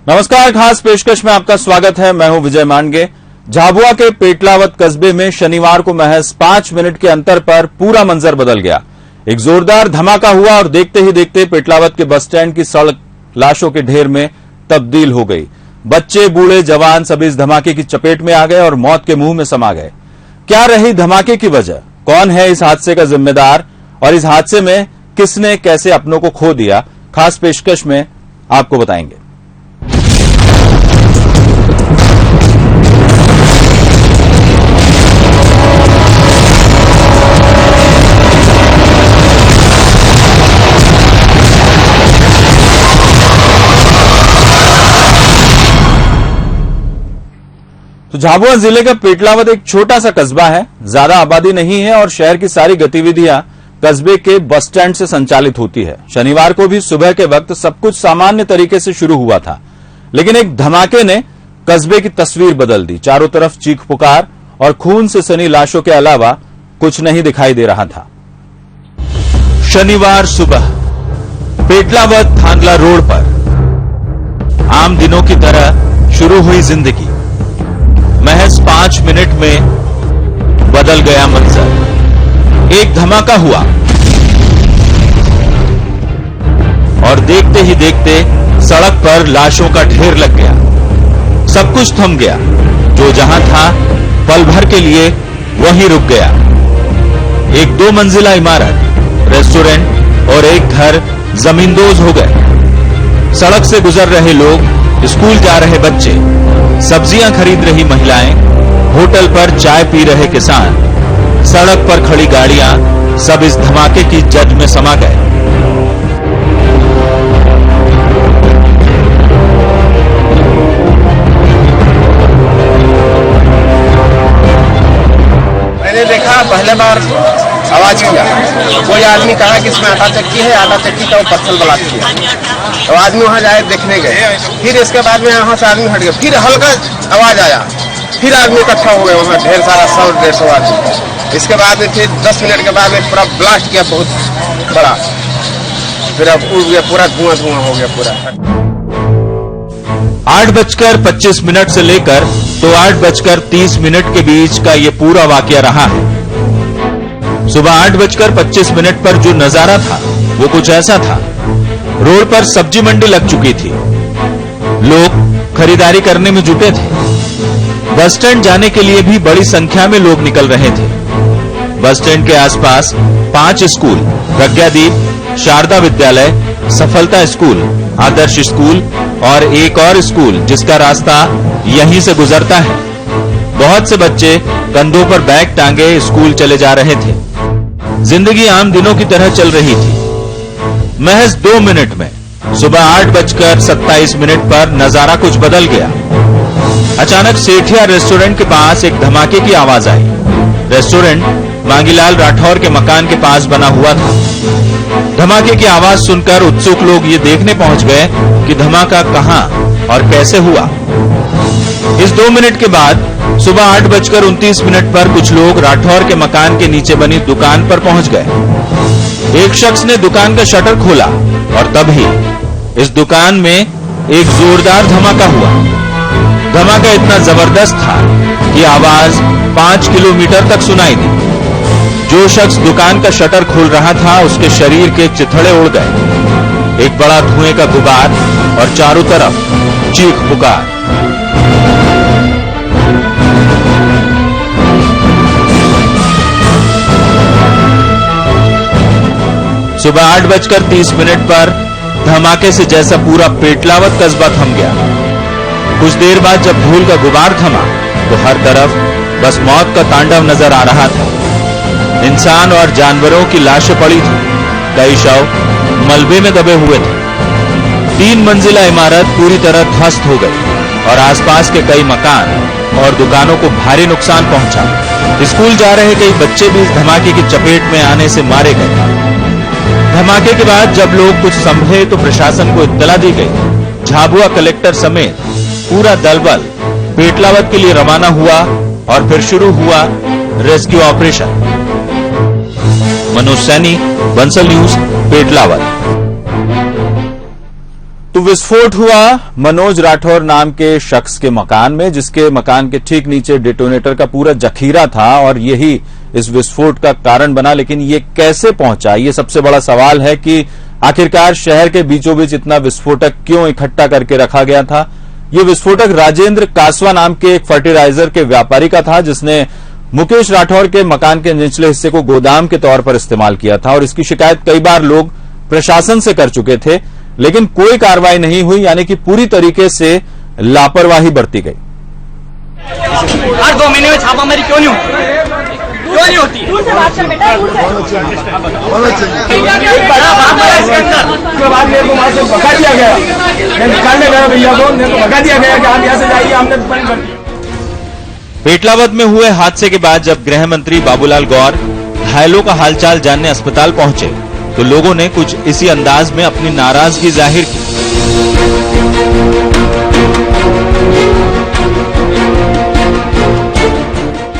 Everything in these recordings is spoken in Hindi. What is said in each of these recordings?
नमस्कार, खास पेशकश में आपका स्वागत है। मैं हूं विजय मांडगे। झाबुआ के पेटलावद कस्बे में शनिवार को महज 5 मिनट के अंतर पर पूरा मंजर बदल गया। एक जोरदार धमाका हुआ और देखते ही देखते पेटलावद के बस स्टैंड की सड़क लाशों के ढेर में तब्दील हो गई। बच्चे, बूढ़े, जवान सभी इस धमाके की चपेट में आ गए और मौत के मुंह में समा गए। क्या रही धमाके की वजह? कौन है इस हादसे का जिम्मेदार और इस हादसे में किसने कैसे अपनों को खो दिया? खास पेशकश में आपको बताएंगे। तो झाबुआ जिले का पेटलावद एक छोटा सा कस्बा है, ज्यादा आबादी नहीं है और शहर की सारी गतिविधियां कस्बे के बस स्टैंड से संचालित होती है। शनिवार को भी सुबह के वक्त सब कुछ सामान्य तरीके से शुरू हुआ था, लेकिन एक धमाके ने कस्बे की तस्वीर बदल दी। चारों तरफ चीख पुकार और खून से सनी लाशों के अलावा कुछ नहीं दिखाई दे रहा था। शनिवार सुबह पेटलावद थांदला रोड पर आम दिनों की तरह शुरू हुई जिंदगी महज 5 मिनट में बदल गया मंजर। एक धमाका हुआ और देखते ही देखते सड़क पर लाशों का ढेर लग गया। सब कुछ थम गया। जो जहां था पल भर के लिए वहीं रुक गया। एक 2 मंजिला इमारत, रेस्टोरेंट और एक घर जमींदोज हो गए। सड़क से गुजर रहे लोग, स्कूल जा रहे बच्चे, सब्जियां खरीद रही महिलाएं, होटल पर चाय पी रहे किसान, सड़क पर खड़ी गाड़ियां, सब इस धमाके की जद में समा गए। मैंने देखा पहले बार आवाज किया, कोई आदमी कहा कि इसमें आटा चक्की है, आटा चक्की का वो पत्थर ब्लास्ट किया। तो आदमी वहां जाए देखने गए। फिर इसके बाद में यहाँ से आदमी हट गया। फिर हल्का आवाज आया, फिर आदमी इकट्ठा हो गए वहाँ, ढेर सारा 100-150 आदमी। इसके बाद में फिर 10 मिनट के बाद में पूरा ब्लास्ट किया, बहुत बड़ा। फिर अब उड़ गया, पूरा धुआं हो गया पूरा। 8:25 से लेकर तो 8:30 के बीच का ये पूरा वाकया रहा है। सुबह 8:25 पर जो नजारा था वो कुछ ऐसा था। रोड पर सब्जी मंडी लग चुकी थी। लोग खरीदारी करने में जुटे थे। बस स्टैंड जाने के लिए भी बड़ी संख्या में लोग निकल रहे थे। बस स्टैंड के आसपास 5 स्कूल, प्रज्ञादीप, शारदा विद्यालय, सफलता स्कूल, आदर्श स्कूल और एक और स्कूल जिसका रास्ता यहीं से गुजरता है। बहुत से बच्चे कंधों पर बैग टांगे स्कूल चले जा रहे थे। जिंदगी आम दिनों की तरह चल रही थी। महज 2 मिनट में सुबह 8:27 पर नजारा कुछ बदल गया। अचानक सेठिया रेस्टोरेंट के पास एक धमाके की आवाज आई। रेस्टोरेंट मांगीलाल राठौर के मकान के पास बना हुआ था। धमाके की आवाज सुनकर उत्सुक लोग ये देखने पहुंच गए कि धमाका कहां और कैसे हुआ। इस 2 मिनट के बाद सुबह 8:29 पर कुछ लोग राठौर के मकान के नीचे बनी दुकान पर पहुंच गए। एक शख्स ने दुकान का शटर खोला और तभी इस दुकान में एक जोरदार धमाका हुआ। धमाका इतना जबरदस्त था कि आवाज 5 किलोमीटर तक सुनाई दी। जो शख्स दुकान का शटर खोल रहा था उसके शरीर के चिथड़े उड़ गए। एक बड़ा धुएं का गुबार और चारों तरफ चीख पुकार। सुबह 8:30 पर धमाके से जैसा पूरा पेटलावद कस्बा थम गया। कुछ देर बाद जब धूल का गुबार थमा तो हर तरफ बस मौत का तांडव नजर आ रहा था। इंसान और जानवरों की लाशें पड़ी थी। कई शव मलबे में दबे हुए थे। 3 मंजिला इमारत पूरी तरह ध्वस्त हो गई और आसपास के कई मकान और दुकानों को भारी नुकसान पहुंचा। स्कूल जा रहे कई बच्चे भी इस धमाके की चपेट में आने से मारे गए। धमाके के बाद जब लोग कुछ संभले तो प्रशासन को इत्तला दी गई। झाबुआ कलेक्टर समेत पूरा दलबल पेटलावद के लिए रवाना हुआ और फिर शुरू हुआ rescue operation. Manoj Saini, Bansal news, Petlawad. तो विस्फोट हुआ मनोज राठौर नाम के शख्स के मकान में, जिसके मकान के ठीक नीचे डेटोनेटर का पूरा जखीरा था और यही इस विस्फोट का कारण बना। लेकिन ये कैसे पहुंचा, ये सबसे बड़ा सवाल है कि आखिरकार शहर के बीचों बीच इतना विस्फोटक क्यों इकट्ठा करके रखा गया था। ये विस्फोटक राजेंद्र कासवा नाम के एक फर्टिलाइजर के व्यापारी का था, जिसने मुकेश राठौर के मकान के निचले हिस्से को गोदाम के तौर पर इस्तेमाल किया था और इसकी शिकायत कई बार लोग प्रशासन से कर चुके थे, लेकिन कोई कार्रवाई नहीं हुई, यानी कि पूरी तरीके से लापरवाही बरती गई। हर 2 महीने में छापामारी क्यों नहीं होती? क्यों नहीं होती? एक बड़ा बात है इसके अंदर। उसके बाद मेरे को वहां से भगा दिया गया, मैं निकालने गया भैया को, मेरे को भगा दिया गया कि आप यहाँ से जाइए, हमने बंद कर दिया। पेटलावद में हुए हादसे के बाद जब गृह मंत्री बाबूलाल गौर घायलों का हालचाल जानने अस्पताल पहुंचे तो लोगों ने कुछ इसी अंदाज में अपनी नाराजगी जाहिर की।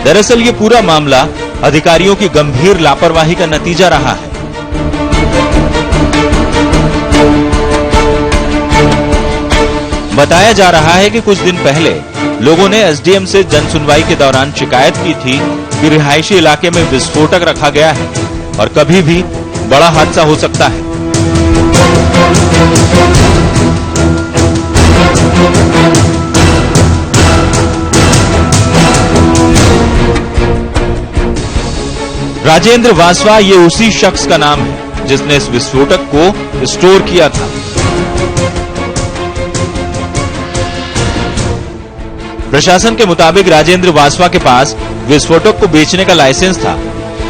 दरअसल ये पूरा मामला अधिकारियों की गंभीर लापरवाही का नतीजा रहा है। बताया जा रहा है कि कुछ दिन पहले लोगों ने एसडीएम से जनसुनवाई के दौरान शिकायत की थी कि रिहायशी इलाके में विस्फोटक रखा गया है और कभी भी बड़ा हादसा हो सकता है। राजेंद्र वासवा ये उसी शख्स का नाम है जिसने इस विस्फोटक को स्टोर किया था। प्रशासन के मुताबिक राजेंद्र वासवा के पास विस्फोटक को बेचने का लाइसेंस था,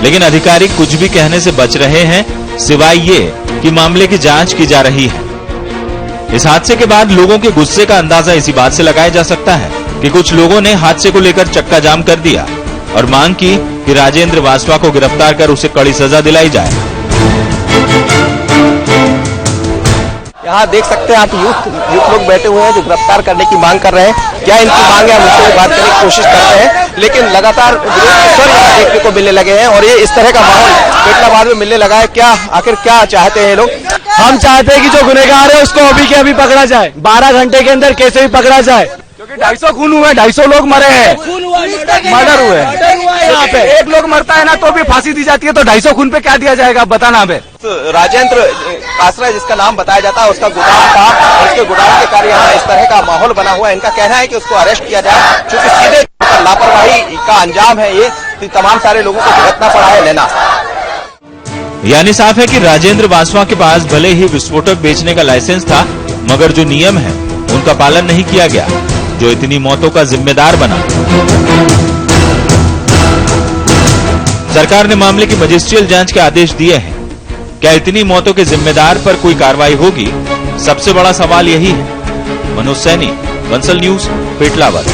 लेकिन अधिकारी कुछ भी कहने से बच रहे हैं सिवाय ये कि मामले की जांच की जा रही है। इस हादसे के बाद लोगों के गुस्से का अंदाजा इसी बात से लगाया जा सकता है कि कुछ लोगों ने हादसे को लेकर चक्का जाम कर दिया और मांग की कि राजेंद्र वासवा को गिरफ्तार कर उसे कड़ी सजा दिलाई जाए। यहाँ देख सकते हैं आप यूथ लोग बैठे हुए हैं जो गिरफ्तार करने की मांग कर रहे हैं। क्या इनकी मांग है, हम उससे बात करने की कोशिश करते हैं, लेकिन लगातार विरोध यहाँ देखने को मिलने लगे हैं और ये इस तरह का माहौल पेटलाबाद में मिलने लगा है। क्या आखिर क्या चाहते हैं लोग? हम चाहते हैं कि जो गुनहगार है उसको अभी के अभी पकड़ा जाए, 12 घंटे के अंदर कैसे भी पकड़ा जाए, क्योंकि 250 खून हुए, 250 लोग मरे हैं, मर्डर हुए हैं। यहाँ पे एक लोग मरता है ना तो भी फांसी दी जाती है, तो 250 खून पे क्या दिया जाएगा, बताना हमें। राजेंद्र कासरा जिसका नाम बताया जाता है, उसका गोदाम था, उसके गोदाम के कार्य यहाँ इस तरह का माहौल बना हुआ है। इनका कहना है कि उसको अरेस्ट किया जाए, क्योंकि सीधे लापरवाही का अंजाम है ये, तमाम सारे लोगों को भुगतना पड़ा है लेना। यानी साफ है कि राजेंद्र वासवा के पास भले ही विस्फोटक बेचने का लाइसेंस था, मगर जो नियम है उनका पालन नहीं किया गया, जो इतनी मौतों का जिम्मेदार बना। सरकार ने मामले की मजिस्ट्रियल जांच के आदेश दिए हैं। क्या इतनी मौतों के जिम्मेदार पर कोई कार्रवाई होगी? सबसे बड़ा सवाल यही है। मनोज सैनी, बंसल न्यूज, पेटलावद।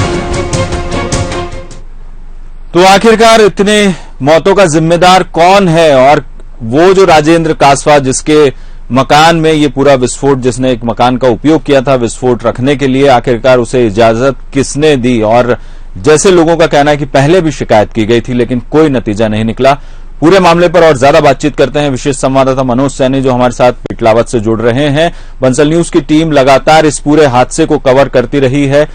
तो आखिरकार इतने मौतों का जिम्मेदार कौन है? और वो जो राजेंद्र कासवा जिसके मकान में ये पूरा विस्फोट, जिसने एक मकान का उपयोग किया था विस्फोट रखने के लिए, आखिरकार उसे इजाजत किसने दी? और जैसे लोगों का कहना है कि पहले भी शिकायत की गई थी लेकिन कोई नतीजा नहीं निकला। पूरे मामले पर और ज्यादा बातचीत करते हैं विशेष संवाददाता मनोज सैनी, जो हमारे साथ पेटलावद से जुड़ रहे हैं। बंसल न्यूज की टीम लगातार इस पूरे हादसे को कवर करती रही है।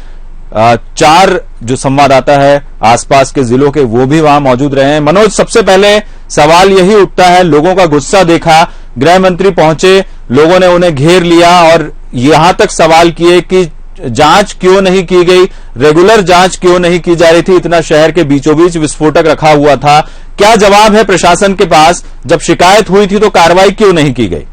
4 जो संवाददाता है आसपास के जिलों के, वो भी वहां मौजूद रहे हैं। मनोज, सबसे पहले सवाल यही उठता है, लोगों का गुस्सा देखा, गृह मंत्री पहुंचे, लोगों ने उन्हें घेर लिया और यहां तक सवाल किए कि जांच क्यों नहीं की गई, रेगुलर जांच क्यों नहीं की जा रही थी, इतना शहर के बीचों बीच विस्फोटक रखा हुआ था। क्या जवाब है प्रशासन के पास? जब शिकायत हुई थी तो कार्रवाई क्यों नहीं की गई?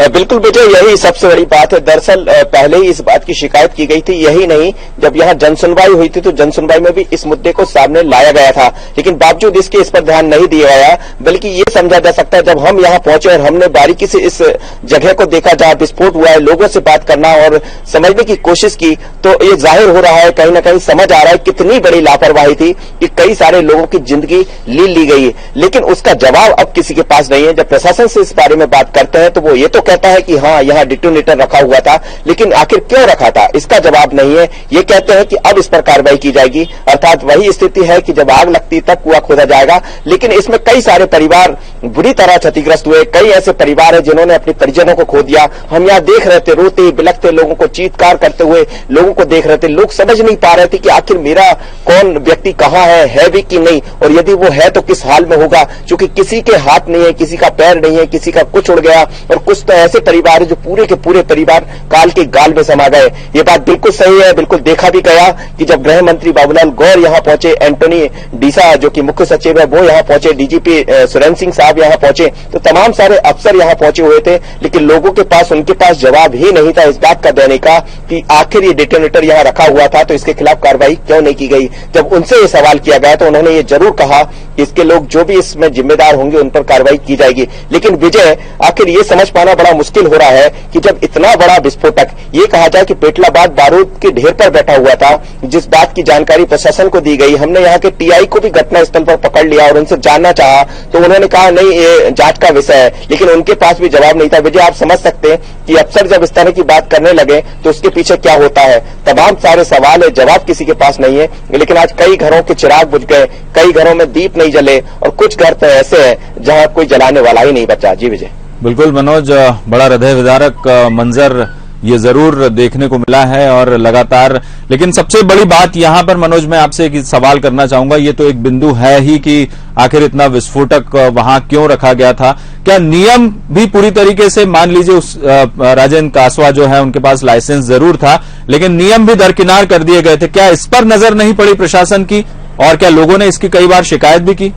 बिल्कुल बेटे, यही सबसे बड़ी बात है। दरअसल पहले ही इस बात की शिकायत की गई थी। यही नहीं, जब यहाँ जनसुनवाई हुई थी तो जनसुनवाई में भी इस मुद्दे को सामने लाया गया था, लेकिन बावजूद इसके इस पर ध्यान नहीं दिया गया। बल्कि ये समझा जा सकता है जब हम यहाँ पहुंचे और हमने बारीकी से इस जगह को देखा जहाँ विस्फोट हुआ है, लोगों से बात करना और समझने की कोशिश की, तो ये जाहिर हो रहा है, कहीं ना कहीं समझ आ रहा है कितनी बड़ी लापरवाही थी कि कई सारे लोगों की जिंदगी ली गई है। लेकिन उसका जवाब अब किसी के पास नहीं है। जब प्रशासन से इस बारे में बात करते हैं तो वो ये तो कहता है कि हाँ यहाँ डिटोनेटर रखा हुआ था, लेकिन आखिर क्यों रखा था इसका जवाब नहीं है। ये कहते हैं कि अब इस पर कार्रवाई की जाएगी, अर्थात वही स्थिति है कि जब आग लगती तब कुआं खोदा जाएगा। लेकिन इसमें कई सारे परिवार बुरी तरह क्षतिग्रस्त हुए, कई ऐसे परिवार है जिन्होंने अपने परिजनों को खो दिया। हम यहाँ देख रहे थे रोते बिलखते लोगों को, चीत्कार करते हुए लोगों को देख रहे थे। लोग समझ नहीं पा रहे थे कि आखिर मेरा कौन व्यक्ति कहाँ है भी कि नहीं, और यदि वो है तो किस हाल में होगा, क्योंकि किसी के हाथ नहीं है, किसी का पैर नहीं है, किसी का कुछ उड़ गया, और कुछ तो ऐसे परिवार है जो पूरे के पूरे परिवार काल के गाल में समा गए। ये बात बिल्कुल सही है, बिल्कुल देखा भी गया कि जब गृह मंत्री बाबूलाल गौर यहाँ पहुंचे, एंटोनी डीसा जो कि मुख्य सचिव है वो यहाँ पहुंचे, डीजीपी सुरेंद्र सिंह साहब यहाँ पहुंचे, तो तमाम सारे अफसर यहाँ पहुंचे हुए थे, लेकिन लोगों के पास उनके पास जवाब ही नहीं था इस बात का देने का कि आखिर ये डिटोनेटर यहाँ रखा हुआ था तो इसके खिलाफ कार्रवाई क्यों नहीं की गई। जब उनसे ये सवाल किया गया तो उन्होंने ये जरूर कहा कि इसके लोग जो भी इसमें जिम्मेदार होंगे उन पर कार्रवाई की जाएगी। लेकिन विजय, आखिर ये समझ पाना बड़ा मुश्किल हो रहा है कि जब इतना बड़ा विस्फोटक, ये कहा जाए कि पेटलाबाद बारूद के ढेर पर बैठा हुआ था, जिस बात की जानकारी प्रशासन को दी गई, हमने यहाँ के टीआई को भी घटना स्थल पर पकड़ लिया और उनसे जानना चाहा तो उन्होंने कहा नहीं ये जांच का विषय है, लेकिन उनके पास भी जवाब नहीं था। विजय, आप समझ सकते हैं कि अफसर जब इस तरह की बात करने लगे तो उसके पीछे क्या होता है। तमाम सारे सवाल है, जवाब किसी के पास नहीं है। लेकिन आज कई घरों के चिराग बुझ गए, कई घरों में दीप नहीं जले, और कुछ घर तो ऐसे हैं जहां कोई जलाने वाला ही नहीं बचा। जी विजय। बिल्कुल मनोज, बड़ा हृदय विदारक मंजर ये जरूर देखने को मिला है और लगातार। लेकिन सबसे बड़ी बात यहां पर मनोज, मैं आपसे एक सवाल करना चाहूंगा, ये तो एक बिंदु है ही कि आखिर इतना विस्फोटक वहां क्यों रखा गया था। क्या नियम भी पूरी तरीके से, मान लीजिए उस राजेंद्र कासवा जो है उनके पास लाइसेंस जरूर था, लेकिन नियम भी दरकिनार कर दिए गए थे, क्या इस पर नजर नहीं पड़ी प्रशासन की, और क्या लोगों ने इसकी कई बार शिकायत भी की?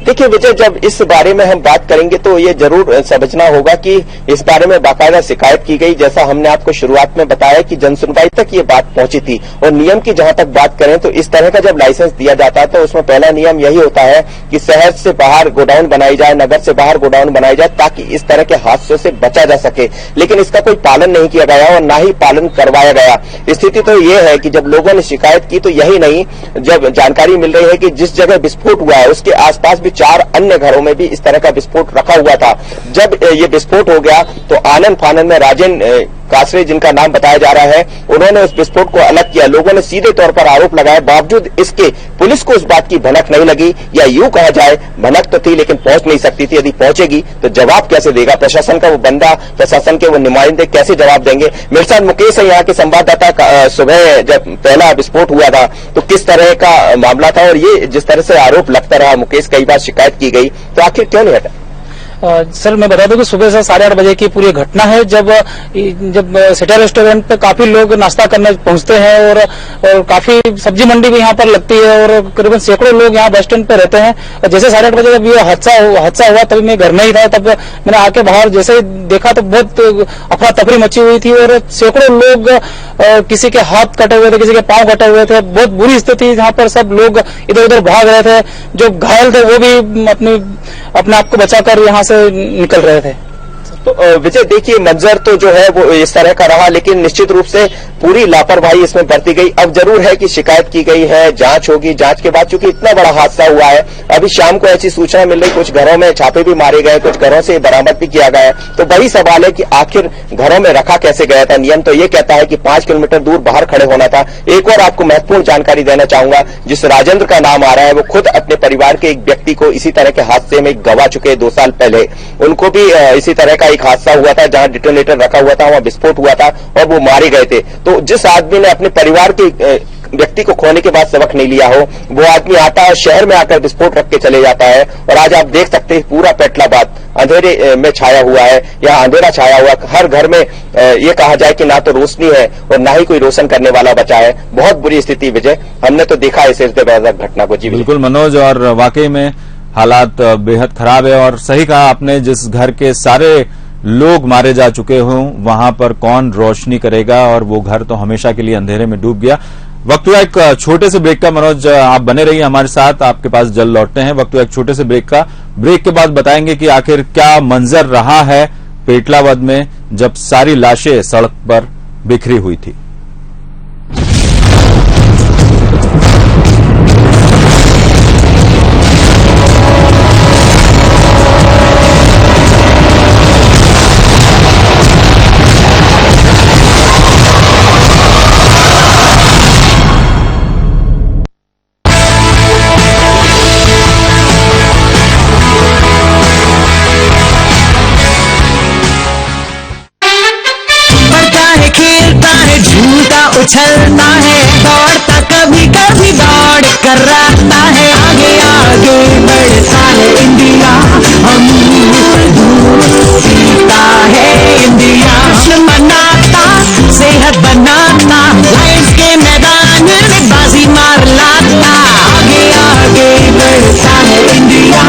देखिए विजय, जब इस बारे में हम बात करेंगे तो ये जरूर समझना होगा कि इस बारे में बाकायदा शिकायत की गई। जैसा हमने आपको शुरुआत में बताया कि जनसुनवाई तक ये बात पहुंची थी। और नियम की जहां तक बात करें तो इस तरह का जब लाइसेंस दिया जाता है तो उसमें पहला नियम यही होता है कि शहर से बाहर गोडाउन बनाई जाए, नगर से बाहर गोडाउन बनाई जाए, ताकि इस तरह के हादसों से बचा जा सके। लेकिन इसका कोई पालन नहीं किया गया और ना ही पालन करवाया गया। स्थिति तो ये है कि जब लोगों ने शिकायत की तो यही नहीं, जब जानकारी मिल रही है कि जिस जगह विस्फोट हुआ है उसके आसपास भी 4 अन्य घरों में भी इस तरह का विस्फोट रखा हुआ था। जब ये विस्फोट हो गया तो आनंद फानंद में राजेंद्र कासरे, जिनका नाम बताया जा रहा है, उन्होंने उस विस्फोट को अलग किया। लोगों ने सीधे तौर पर आरोप लगाए, बावजूद इसके पुलिस को उस बात की भनक नहीं लगी, या यूं कहा जाए भनक तो थी लेकिन पहुंच नहीं सकती थी। यदि पहुंचेगी तो जवाब कैसे देगा प्रशासन का वो बंदा, प्रशासन के वो नुमाइंदे कैसे जवाब देंगे। मेरे साथ मुकेश है, यहाँ के संवाददाता। सुबह जब पहला विस्फोट हुआ था तो किस तरह का मामला था, और ये जिस तरह से आरोप लगता रहा मुकेश, कई बार शिकायत की गई, तो आखिर क्यों नहीं हटा? सर मैं बता दूं कि सुबह से 8:30 बजे की पूरी घटना है, जब सिटी रेस्टोरेंट पे काफी लोग नाश्ता करने पहुंचते हैं और काफी सब्जी मंडी भी यहाँ पर लगती है और करीबन सैकड़ों लोग यहाँ बस स्टैंड पे रहते हैं। और जैसे 8:30 बजे जब ये हादसा हुआ तभी मैं घर में ही था, तब मैंने आके बाहर जैसे ही देखा तो बहुत अफरा तफरी मची हुई थी और सैकड़ों लोग, किसी के हाथ कटे हुए थे, किसी के पांव कटे हुए थे, बहुत बुरी स्थिति। जहाँ पर सब लोग इधर उधर भाग रहे थे, जो घायल थे वो भी अपने आप को बचाकर यहाँ से निकल रहे थे। तो विजय देखिए, मंजर तो जो है वो इस तरह का रहा, लेकिन निश्चित रूप से पूरी लापरवाही इसमें बरती गई। अब जरूर है कि शिकायत की गई है, जांच होगी, जांच के बाद चूंकि इतना बड़ा हादसा हुआ है, अभी शाम को ऐसी सूचना मिल रही, कुछ घरों में छापे भी मारे गए, कुछ घरों से बरामद भी किया गया। तो वही सवाल है कि आखिर घरों में रखा कैसे गया था। नियम तो ये कहता है कि 5 किलोमीटर दूर बाहर खड़े होना था। एक और आपको महत्वपूर्ण जानकारी देना चाहूंगा, जिस राजेंद्र का नाम आ रहा है वो खुद अपने परिवार के एक व्यक्ति को इसी तरह के हादसे में गवा चुके 2 साल पहले। उनको भी इसी तरह का एक हादसा हुआ था, जहां डिटोनेटर रखा हुआ था, वहां विस्फोट हुआ था और वो मारे गए थे। तो जिस आदमी ने अपने परिवार के व्यक्ति को खोने के बाद सबक नहीं लिया हो, वो आदमी आता है शहर में आकर विस्फोट रख के चले जाता है। और आज आप देख सकते हैं पूरा पेटलाबाद अंधेरे में छाया हुआ है, यहाँ अंधेरा छाया हुआ। हर घर में ये कहा जाए कि ना तो रोशनी है और ना ही कोई रोशन करने वाला बचा है। बहुत बुरी स्थिति विजय, हमने तो देखा इस हृदयविदारक घटना को। जी बिल्कुल मनोज, और वाकई में हालात बेहद खराब है। और सही कहा आपने, जिस घर के सारे लोग मारे जा चुके हों वहां पर कौन रोशनी करेगा, और वो घर तो हमेशा के लिए अंधेरे में डूब गया। वक्त हुआ एक छोटे से ब्रेक का। मनोज आप बने रहिए हमारे साथ, आपके पास जल्द लौटते हैं। वक्त हुआ एक छोटे से ब्रेक का। ब्रेक के बाद बताएंगे कि आखिर क्या मंजर रहा है पेटलाबाद में जब सारी लाशें सड़क पर बिखरी हुई थी। उछलता है, दौड़ता कभी कभी दौड़ कर रहता है, आगे आगे बढ़ता है इंडिया, अमूल दूध पीता है इंडिया। जश्न मनाता, सेहत बनाता, लाइफ के मैदान में बाजी मार लाता, आगे आगे बढ़ता है इंडिया,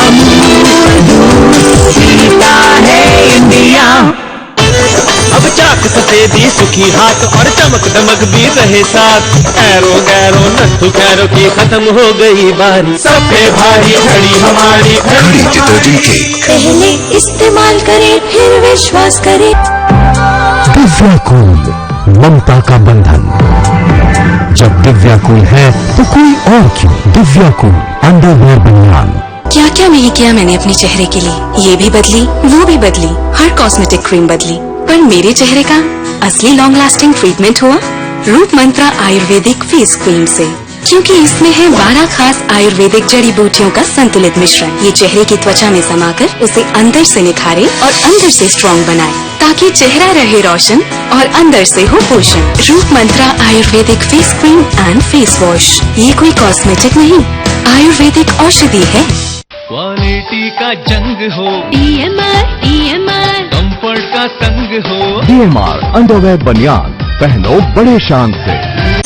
अमूल दूध पीता है इंडिया। अब चाक सफेदी सुखी हाथ और चमक दमक भी रहे साथ, ऐरो गैरो नट्ठू खैरो की खत्म हो गई बारी, सब पे भारी घड़ी हमारी घड़ी। पहले इस्तेमाल करें फिर विश्वास करें। दिव्या कूल, ममता का बंधन। जब दिव्या कूल है तो कोई और क्यों? दिव्या कूल अंडरवेयर बनियान। क्या क्या नहीं किया मैंने अपने चेहरे के लिए, ये भी बदली वो भी बदली, हर कॉस्मेटिक क्रीम बदली, पर मेरे चेहरे का असली लॉन्ग लास्टिंग ट्रीटमेंट हुआ रूप मंत्रा आयुर्वेदिक फेस क्रीम से, क्योंकि इसमें है 12 खास आयुर्वेदिक जड़ी बूटियों का संतुलित मिश्रण। ये चेहरे की त्वचा में समाकर उसे अंदर से निखारे और अंदर से स्ट्रॉन्ग बनाए, ताकि चेहरा रहे रोशन और अंदर से हो पोषण। Roop Mantra ayurvedic face cream and face wash, ये कोई कॉस्मेटिक नहीं, आयुर्वेदिक औषधि है। क्वालिटी का जंग हो, EMR कंफर्ट का संग हो, DMR अंडरवेयर बनियान पहनो बड़े शान से।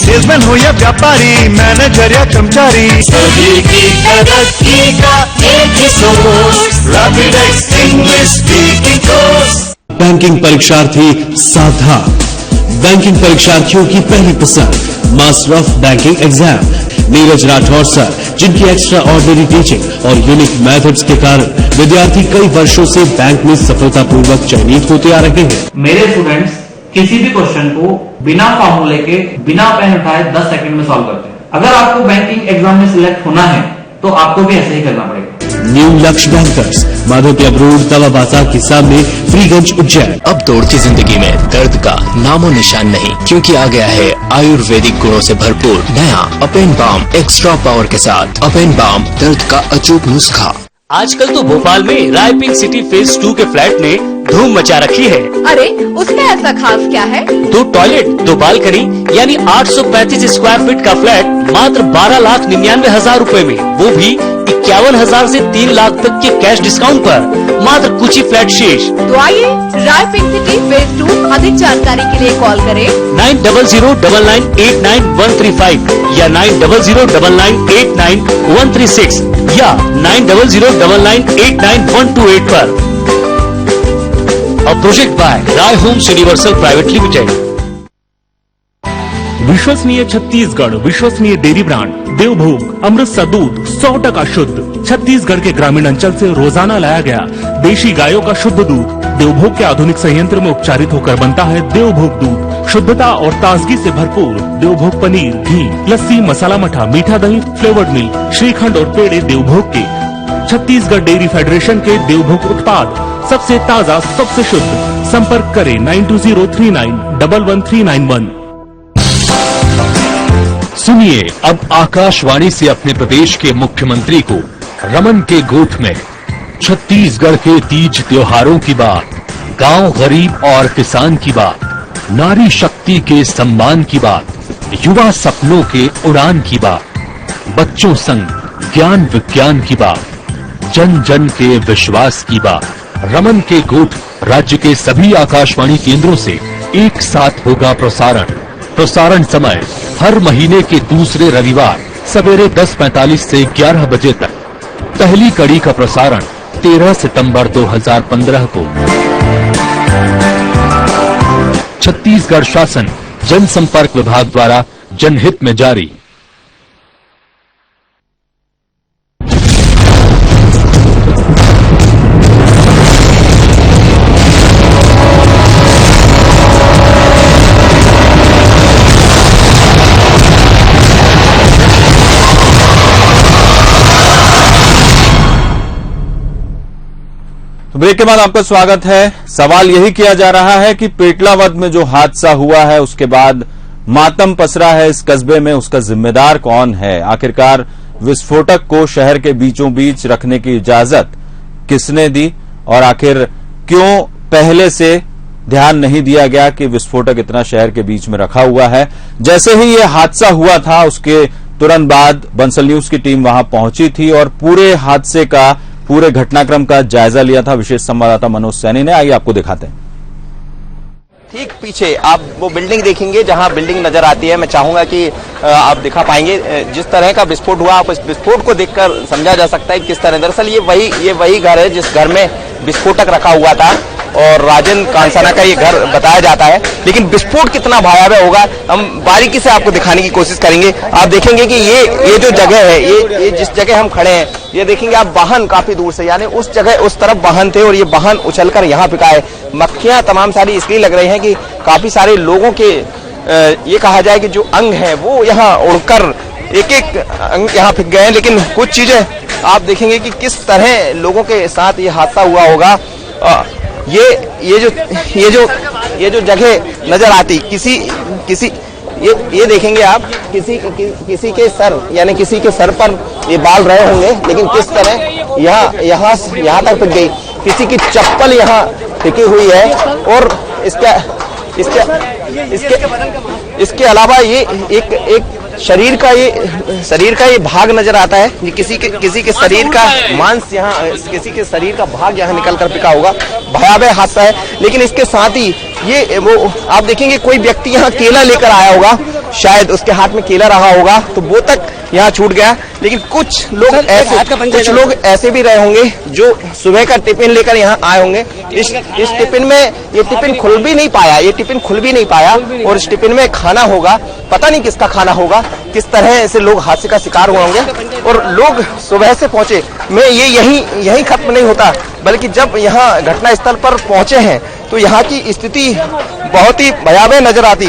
सेल्समैन हो या व्यापारी, मैनेजर या कर्मचारी, सभी की तरक्की का एक ही source, Rapidex English speaking course. Banking परीक्षार्थी सावधान, बैंकिंग परीक्षार्थियों की पहली पसंद master of banking exam Neeraj Rathore sir, जिनकी एक्स्ट्रा ऑर्डिनरी टीचिंग और यूनिक मेथड्स के कारण विद्यार्थी कई वर्षों से बैंक में सफलतापूर्वक चयनित होते आ रहे हैं। मेरे स्टूडेंट्स किसी भी क्वेश्चन को बिना फॉर्मूले के बिना पेन उठाए 10 सेकंड में सॉल्व करते हैं। अगर आपको बैंकिंग एग्जाम में सिलेक्ट होना है तो आपको भी ऐसे ही करना पड़ेगा। न्यू लक्ष्य बैंकर्स, माधोपुर रोड, तवा बाजार के सामने, फ्रीगंज, उज्जैन। अब दौड़ती जिंदगी में दर्द का नामो निशान नहीं, क्योंकि आ गया है आयुर्वेदिक गुणों से भरपूर नया अपेन बाम एक्स्ट्रा पावर के साथ। अपेन बाम दर्द का अचूक नुस्खा। आजकल तो भोपाल में राय पिंक सिटी फेज 2 के फ्लैट ने धूम मचा रखी है। अरे उसमें ऐसा खास क्या है? 2 टॉयलेट 2 बालकनी यानी 835 स्क्वायर फीट का फ्लैट मात्र 12,99,000 रूपए में, वो भी 51,000 से 3 लाख तक के कैश डिस्काउंट पर। मात्र कुछ ही फ्लैट शेष। तो आइए राय पिंक सिटी फेज 2। अधिक जानकारी के लिए कॉल करें 9009989135 या 9009989136 या 9009989128 पर। और project by Rai homes universal private limited. विश्वसनीय छत्तीसगढ़, विश्वसनीय डेयरी ब्रांड देवभोग अमृत सा दूध 100% शुद्ध। छत्तीसगढ़ के ग्रामीण अंचल से रोजाना लाया गया देशी गायों का शुद्ध दूध देवभोग के आधुनिक संयंत्र में उपचारित होकर बनता है देवभोग दूध। शुद्धता और ताजगी से भरपूर देवभोग पनीर, घी, लस्सी, मसाला मठा, मीठा दही, फ्लेवर्ड मिल्क, श्रीखंड और पेड़े देवभोग के। छत्तीसगढ़ डेयरी फेडरेशन के देवभोग उत्पाद सबसे ताजा, सबसे शुद्ध। संपर्क करें 9203911391। सुनिए अब आकाशवाणी से अपने प्रदेश के मुख्यमंत्री को रमन के गोठ में छत्तीसगढ़ के तीज त्योहारों की बात, गांव गरीब और किसान की बात, नारी शक्ति के सम्मान की बात, युवा सपनों के उड़ान की बात, बच्चों संग ज्ञान विज्ञान की बात, जन जन के विश्वास की बात। रमन के गोठ राज्य के सभी आकाशवाणी केंद्रों से एक साथ होगा प्रसारण। प्रसारण समय हर महीने के दूसरे रविवार सवेरे 10:45 से 11 बजे तक। पहली कड़ी का प्रसारण 13 सितंबर 2015 को। छत्तीसगढ़ शासन जनसंपर्क विभाग द्वारा जनहित में जारी। ब्रेक के बाद आपका स्वागत है। सवाल यही किया जा रहा है कि पेटलावद में जो हादसा हुआ है उसके बाद मातम पसरा है इस कस्बे में, उसका जिम्मेदार कौन है? आखिरकार विस्फोटक को शहर के बीचों बीच रखने की इजाजत किसने दी और आखिर क्यों पहले से ध्यान नहीं दिया गया कि विस्फोटक इतना शहर के बीच में रखा हुआ है। जैसे ही ये हादसा हुआ था उसके तुरंत बाद बंसल न्यूज की टीम वहां पहुंची थी और पूरे हादसे का, पूरे घटनाक्रम का जायजा लिया था। विशेष संवाददाता मनोज सैनी ने, आइए आपको दिखाते हैं। ठीक पीछे आप वो बिल्डिंग देखेंगे जहां बिल्डिंग नजर आती है। मैं चाहूंगा कि आप दिखा पाएंगे जिस तरह का विस्फोट हुआ, आप इस विस्फोट को देखकर समझा जा सकता है किस तरह। दरअसल ये वही घर है जिस घर में विस्फोटक रखा हुआ था और राजेंद्र कांसाना का ये घर बताया जाता है। लेकिन विस्फोट कितना भयावह होगा हम बारीकी से आपको दिखाने की कोशिश करेंगे। आप देखेंगे कि ये जो जगह है, ये जिस जगह हम खड़े हैं, ये देखेंगे आप वाहन काफी दूर से, यानी उस जगह उस तरफ वाहन थे और ये वाहन उछलकर यहाँ फेंका है। मक्खियां तमाम सारी इसलिए लग रही हैं कि काफी सारे लोगों के ये कहा जाए कि जो अंग हैं वो यहाँ उड़कर एक एक अंग यहाँ फेंक गए हैं। लेकिन कुछ चीजें आप देखेंगे कि किस तरह लोगों के साथ ये हादसा हुआ होगा। ये जो जगह नजर आती किसी ये देखेंगे आप किसी के सर, यानी किसी के सर पर ये बाल रहे होंगे, लेकिन किस तरह यहाँ तक फेंक गई। किसी की चप्पल यहाँ फेंकी हुई है और इसके अलावा ये एक शरीर का ये भाग नजर आता है। ये किसी के शरीर का मांस यहाँ, किसी के शरीर का भाग यहाँ निकल कर फेंका होगा। भयावह हादसा है। लेकिन इसके साथ ही ये वो आप देखेंगे कोई व्यक्ति यहाँ केला लेकर आया होगा, शायद उसके हाथ में केला रहा होगा तो वो तक यहाँ छूट गया। लेकिन कुछ लोग ऐसे भी रहे होंगे जो सुबह का टिफिन लेकर यहाँ आए होंगे। इस टिफिन में ये टिफिन खुल भी नहीं पाया और इस टिफिन में खाना होगा, पता नहीं किसका खाना होगा। किस तरह ऐसे लोग हादसे का शिकार हुए होंगे और लोग सुबह से पहुंचे। मैं ये यही खत्म नहीं होता, बल्कि जब यहाँ घटना स्थल पर पहुंचे हैं तो यहाँ की स्थिति बहुत ही भयावह नजर आती।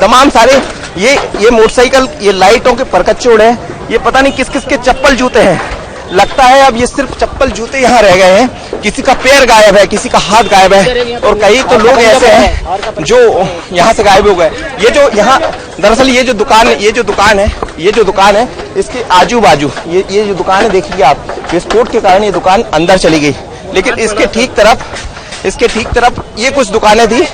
तमाम सारे ये मोटरसाइकिल, ये लाइटों के परकच्चे उड़े हैं। ये पता नहीं किस किस के चप्पल जूते हैं। लगता है अब ये सिर्फ चप्पल जूते यहाँ रह गए हैं। किसी का पैर गायब है, किसी का हाथ गायब है और कई तो लोग ऐसे हैं जो यहाँ से गायब हो गए। ये जो यहाँ दरअसल ये जो दुकान है इसके आजू बाजू ये जो दुकान है, देखिए आप, विस्फोट के कारण ये दुकान अंदर चली गई। लेकिन इसके ठीक तरफ ये कुछ दुकानें थी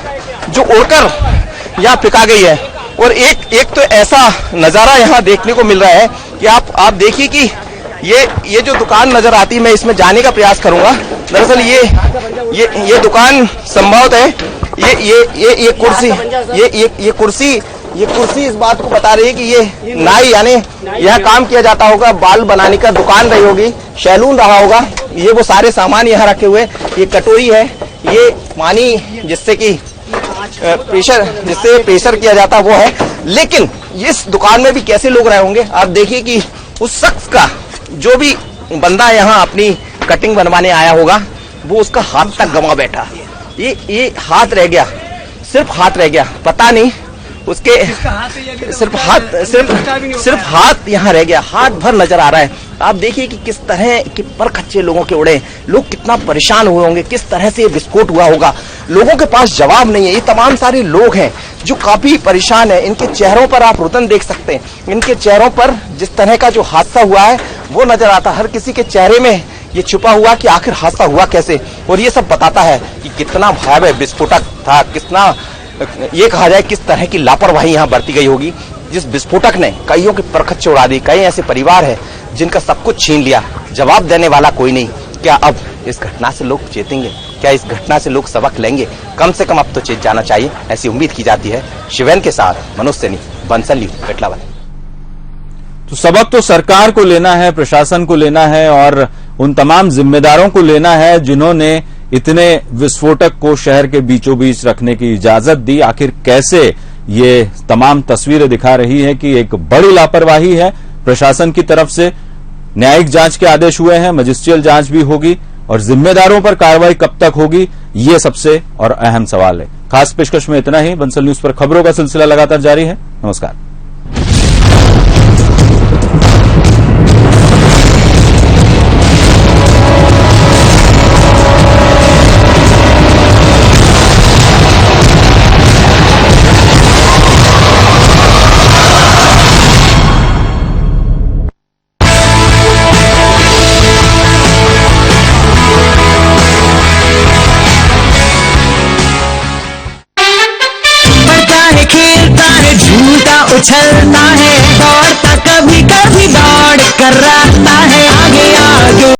जो उड़कर यहाँ फेंका गई है। और एक तो ऐसा नजारा यहाँ देखने को मिल रहा है कि आप देखिए कि ये जो दुकान नजर आती है, मैं इसमें जाने का प्रयास करूंगा। दरअसल ये दुकान संभवत है ये कुर्सी इस बात को बता रही है कि ये नाई, यानी यह काम किया जाता होगा, बाल बनाने का दुकान रही होगी, सैलून रहा होगा। ये वो सारे सामान यहाँ रखे हुए, ये कटोरी है, ये पानी जिससे प्रेशर किया जाता वो है। लेकिन इस दुकान में भी कैसे लोग रहे होंगे आप देखिए कि उस शख्स का, जो भी बंदा यहाँ अपनी कटिंग बनवाने आया होगा, वो उसका हाथ तक गंवा बैठा। ये हाथ रह गया, सिर्फ हाथ रह गया, पता नहीं उसके सिर्फ हाथ यहाँ रह गया, हाथ भर नजर आ रहा है। आप देखिए कि किस तरह के पर कच्चे लोगों के उड़े, लोग कितना परेशान हुए होंगे, किस तरह से विस्फोट हुआ होगा। लोगों के पास जवाब नहीं है। ये तमाम सारे लोग हैं जो काफी परेशान है। इनके चेहरों पर आप रुदन देख सकते हैं, इनके चेहरों पर जिस तरह का जो हादसा हुआ है वो नजर आता। हर किसी के चेहरे में ये छुपा हुआ कि आखिर हादसा हुआ कैसे, और ये सब बताता है कि कितना भयावह विस्फोटक था, कितना ये कहा जाए किस तरह की लापरवाही यहाँ बरती गई होगी। जिस विस्फोटक ने कईयों के परखच्चे उड़ा दी, कई ऐसे परिवार है जिनका सब कुछ छीन लिया, जवाब देने वाला कोई नहीं। क्या अब इस घटना से लोग चेतेंगे? क्या इस घटना से लोग सबक लेंगे? कम से कम अब तो चेत जाना चाहिए, ऐसी उम्मीद की जाती है। शिवेन के साथ मनोज सैनी, बंसल न्यूज, पेटलावद। तो सबक तो सरकार को लेना है, प्रशासन को लेना है और उन तमाम जिम्मेदारों को लेना है जिन्होंने इतने विस्फोटक को शहर के बीचों बीच रखने की इजाजत दी। आखिर कैसे ये तमाम तस्वीरें दिखा रही है कि एक बड़ी लापरवाही है प्रशासन की तरफ से। न्यायिक जांच के आदेश हुए हैं, मजिस्ट्रियल जांच भी होगी और जिम्मेदारों पर कार्रवाई कब तक होगी, ये सबसे और अहम सवाल है। खास पेशकश में इतना ही। बंसल न्यूज पर खबरों का सिलसिला लगातार जारी है। नमस्कार। उछलता है, दौड़ता कभी कभी दौड़ कर आता है, आगे आगे